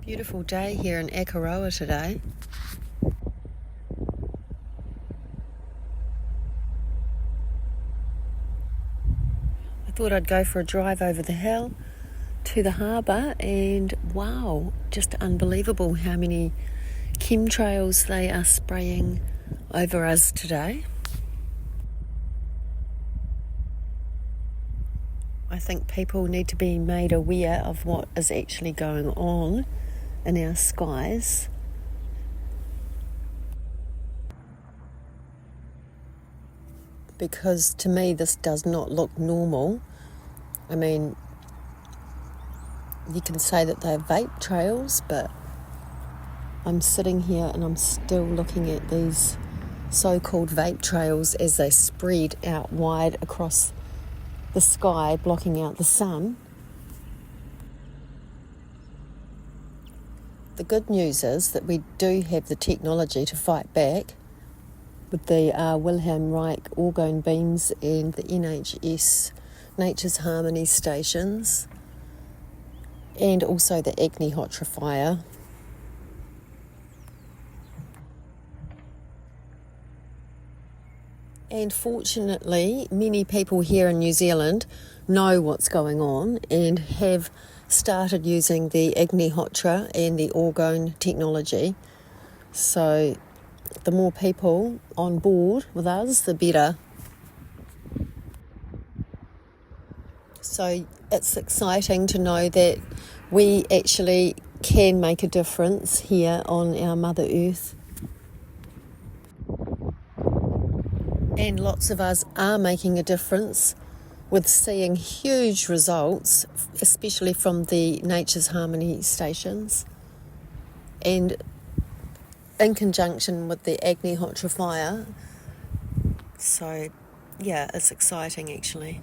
Beautiful day here in Akaroa today. I thought I'd go for a drive over the hill to the harbour, and wow, just unbelievable how many chemtrails they are spraying over us today. I think people need to be made aware of what is actually going on in our skies. Because to me this does not look normal. I mean, you can say that they're vape trails, but I'm sitting here and I'm still looking at these so-called vape trails as they spread out wide across the sky, blocking out the sun. The good news is that we do have the technology to fight back with the Wilhelm Reich orgone beams and the NHS, Nature's Harmony stations, and also the agnihotrifier. And fortunately, many people here in New Zealand know what's going on and have started using the agnihotra and the orgone technology. So the more people on board with us, the better. So it's exciting to know that we actually can make a difference here on our Mother Earth. And lots of us are making a difference with seeing huge results, especially from the Nature's Harmony stations. And in conjunction with the agnihotrifier. So, yeah, it's exciting actually.